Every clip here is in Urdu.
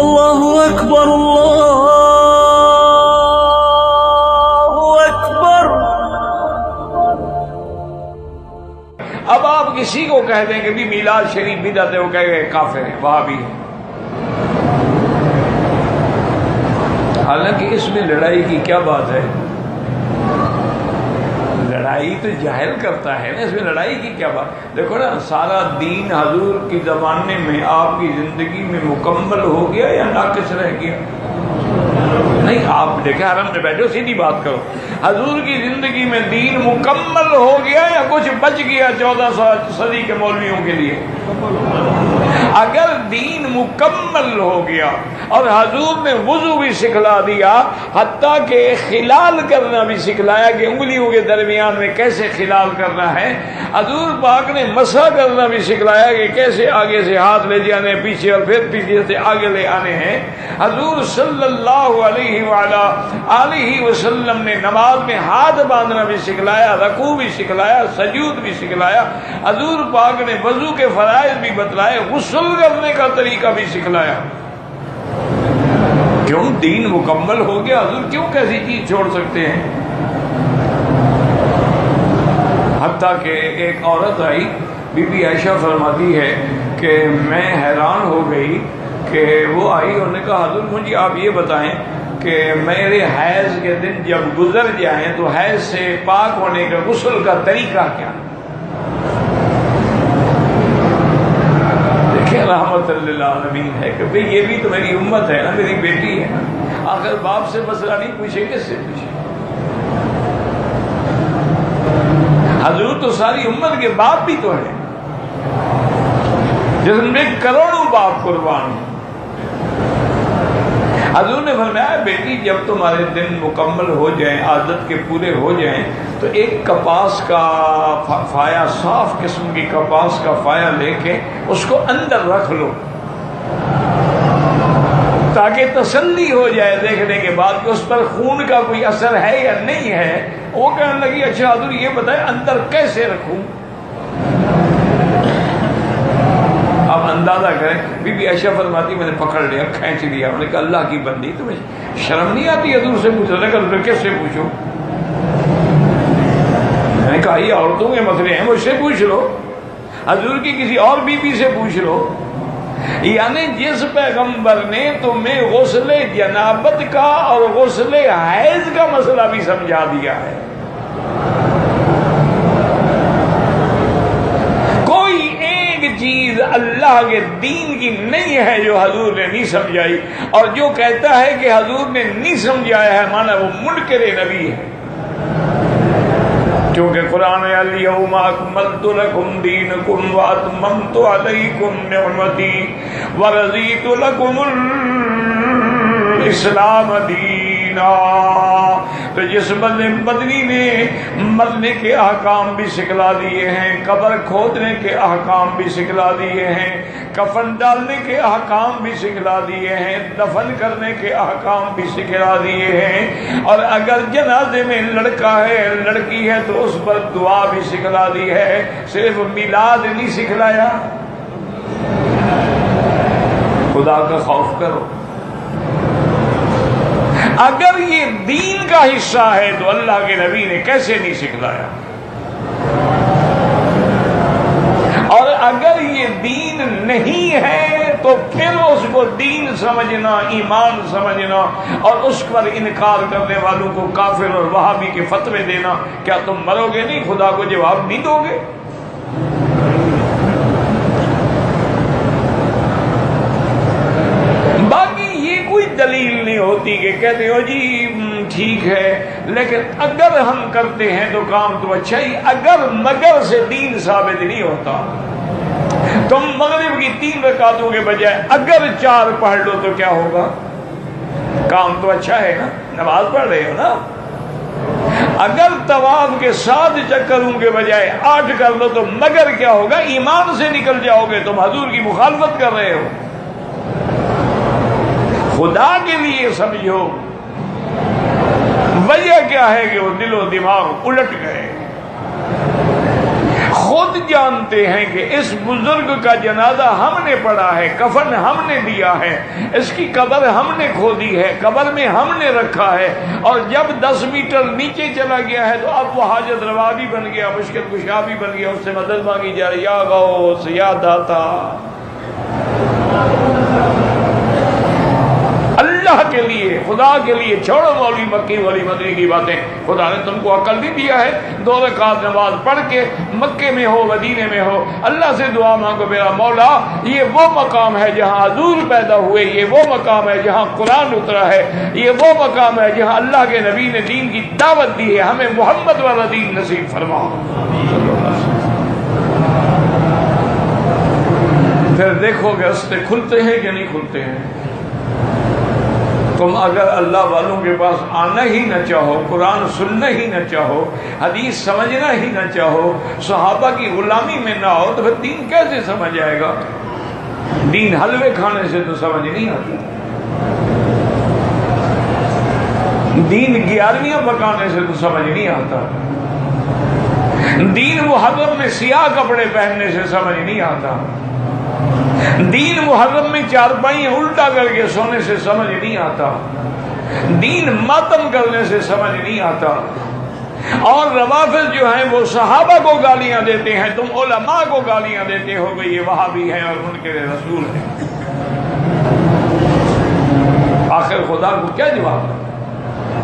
اللہ اکبر اللہ اکبر۔ اب آپ کسی کو کہہ دیں کہ بھی میلاد شریف بدعت ہے، وہ کہے گا کافر ہے، وہابی ہے۔ حالانکہ اس میں لڑائی کی کیا بات ہے؟ لڑائی تو جاہل کرتا ہے نا، اس میں لڑائی کی کیا بات؟ دیکھو نا، سارا دین حضور کی زمانے میں آپ کی زندگی میں مکمل ہو گیا یا ناقص رہ گیا؟ نہیں، آپ دیکھیں حرم میں بیٹھو، سیدھی بات کرو، حضور کی زندگی میں دین مکمل ہو گیا یا کچھ بچ گیا 14 صدی کے مولویوں کے لیے؟ اگر دین مکمل ہو گیا اور حضور نے وضو بھی سکھلا دیا، حتیٰ کہ خلال کرنا بھی سکھلایا کہ انگلیوں کے درمیان میں کیسے خلال کرنا ہے، حضور پاک نے مسح کرنا بھی سکھلایا کہ کیسے آگے سے ہاتھ لے جانے پیچھے اور پھر پیچھے سے آگے لے آنے ہیں۔ حضور صلی اللہ علیہ وآلہ وسلم نے نماز میں ہاتھ باندھنا بھی سکھلایا، رکوع بھی سکھلایا، سجود بھی سکھلایا۔ حضور پاک نے وضو کے فرائض بھی بتلائے، غسل کرنے کا طریقہ بھی سکھلایا۔ کیوں؟ دین مکمل ہو گیا، حضور کیوں کیسی چیز چھوڑ سکتے ہیں؟ حتیٰ کہ ایک عورت آئی، بی بی عائشہ فرماتی ہے کہ میں حیران ہو گئی کہ وہ آئی، انہوں نے کہا حضور مجھے آپ یہ بتائیں کہ میرے حیض کے دن جب گزر جائیں تو حیض سے پاک ہونے کا غسل کا طریقہ کیا؟ رحمت للعالمین ہے کہ بھئی یہ بھی تو میری امت ہے نا، میری بیٹی ہے نا، آخر باپ سے مسئلہ نہیں پوچھے کس سے پوچھے؟ حضور تو ساری امت کے باپ بھی تو ہیں، جس میں کروڑوں باپ قربان ہیں۔ حضور نے فرمایا بیٹی جب تمہارے دن مکمل ہو جائیں، عادت کے پورے ہو جائیں، تو ایک کپاس کا فایا، صاف قسم کی کپاس کا فایا لے کے اس کو اندر رکھ لو تاکہ تسلی ہو جائے دیکھنے کے بعد کہ اس پر خون کا کوئی اثر ہے یا نہیں ہے۔ وہ کہنے لگی اچھا حضور یہ بتائیں اندر کیسے رکھوں؟ اب اندازہ کریں، بی بی عائشہ فرماتی میں نے پکڑ لیا، کھینچ لیا، انہوں نے کہا اللہ کی بندی تمہیں شرم نہیں آتی حضور سے پوچھو؟ نے کہا حضور کس سے پوچھو؟ میں نے کہا یہ عورتوں کے مسئلے ہیں، مجھ سے پوچھ لو، حضور کی کسی اور بی بی سے پوچھ لو۔ یعنی جس پیغمبر نے تمہیں غسل جنابت کا اور غسل حیض کا مسئلہ بھی سمجھا دیا ہے، کوئی ایک چیز اللہ کے دین کی نہیں ہے جو حضور نے نہیں سمجھائی، اور جو کہتا ہے کہ حضور نے نہیں سمجھایا ہے مانا وہ منکر نبی ہے، کیونکہ قرآن ہے الیوم اکملت لکم دینکم واتممت علیکم نعمتی ورضیت لکم الاسلام دینا۔ تو جس مدنی نے مرنے کے احکام بھی سکھلا دیے ہیں، قبر کھودنے کے احکام بھی سکھلا دیے ہیں، کفن ڈالنے کے احکام بھی سکھلا دیے ہیں، دفن کرنے کے احکام بھی سکھلا دیے ہیں، اور اگر جنازے میں لڑکا ہے لڑکی ہے تو اس پر دعا بھی سکھلا دی ہے، صرف میلاد نہیں سکھلایا۔ خدا کا خوف کرو، اگر یہ دین کا حصہ ہے تو اللہ کے نبی نے کیسے نہیں سکھلایا؟ اور اگر یہ دین نہیں ہے تو پھر اس کو دین سمجھنا، ایمان سمجھنا اور اس پر انکار کرنے والوں کو کافر اور وہابی کے فتوے دینا، کیا تم مرو گے نہیں؟ خدا کو جواب نہیں دو گے؟ باقی یہ کوئی دلیل نہیں ہوتی کہ کہتے ہو جی ٹھیک ہے لیکن اگر ہم کرتے ہیں تو کام تو اچھا ہی، اگر مگر سے دین ثابت نہیں ہوتا۔ تم مغرب کی 3 رکعتوں کے بجائے اگر 4 پڑھ لو تو کیا ہوگا؟ کام تو اچھا ہے نا، نماز پڑھ رہے ہو نا۔ اگر طواف کے 7 چکروں کے بجائے 8 کر لو تو مگر کیا ہوگا؟ ایمان سے نکل جاؤ گے، تم حضور کی مخالفت کر رہے ہو۔ خدا کے لیے سمجھو وجہ کیا ہے کہ وہ دل و دماغ الٹ گئے۔ خود جانتے ہیں کہ اس بزرگ کا جنازہ ہم نے پڑھا ہے، کفن ہم نے دیا ہے، اس کی قبر ہم نے کھودی ہے، قبر میں ہم نے رکھا ہے، اور جب 10 میٹر نیچے چلا گیا ہے تو اب وہ حاجت روا بھی بن گیا، مشکل کشا بھی بن گیا، اس سے مدد مانگی جا رہی، یا غوث یا داتا۔ اللہ کے لیے، خدا کے لیے چھوڑو مولوی مکی والی مدنی کی باتیں۔ خدا نے تم کو عقل نہیں دیا ہے؟ 2 رکعت نماز پڑھ کے مکے میں ہو، مدینے میں ہو، اللہ سے دعا مانگو، میرا مولا یہ وہ مقام ہے جہاں حضور پیدا ہوئے، یہ وہ مقام ہے جہاں قرآن اترا ہے، یہ وہ مقام ہے جہاں اللہ کے نبی نے دین کی دعوت دی ہے، ہمیں محمد والا دین نصیب فرما۔ پھر دیکھو کہ راستے کھلتے ہیں کہ نہیں کھلتے ہیں۔ تم اگر اللہ والوں کے پاس آنا ہی نہ چاہو، قرآن سننا ہی نہ چاہو، حدیث سمجھنا ہی نہ چاہو، صحابہ کی غلامی میں نہ ہو، تو پھر دین کیسے سمجھ آئے گا؟ دین حلوے کھانے سے تو سمجھ نہیں آتا، دین 11ویاں پکانے سے تو سمجھ نہیں آتا، دین محرم میں سیاہ کپڑے پہننے سے سمجھ نہیں آتا، دین محرم میں چارپائیاں الٹا کر کے سونے سے سمجھ نہیں آتا، دین ماتم کرنے سے سمجھ نہیں آتا۔ اور روافض جو ہیں وہ صحابہ کو گالیاں دیتے ہیں، تم علماء کو گالیاں دیتے ہو کہ یہ وہابی ہیں اور منکر رسول ہیں۔ آخر خدا کو کیا جواب ہے؟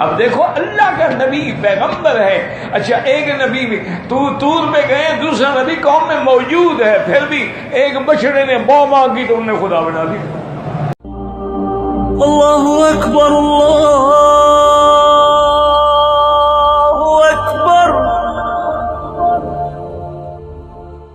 اب دیکھو اللہ کا نبی پیغمبر ہے، اچھا ایک نبی بھی تور میں گئے، دوسرا نبی قوم میں موجود ہے، پھر بھی ایک بچڑے نے بو ماں کی تو انہیں خدا بنا دی۔ اللہ اکبر اللہ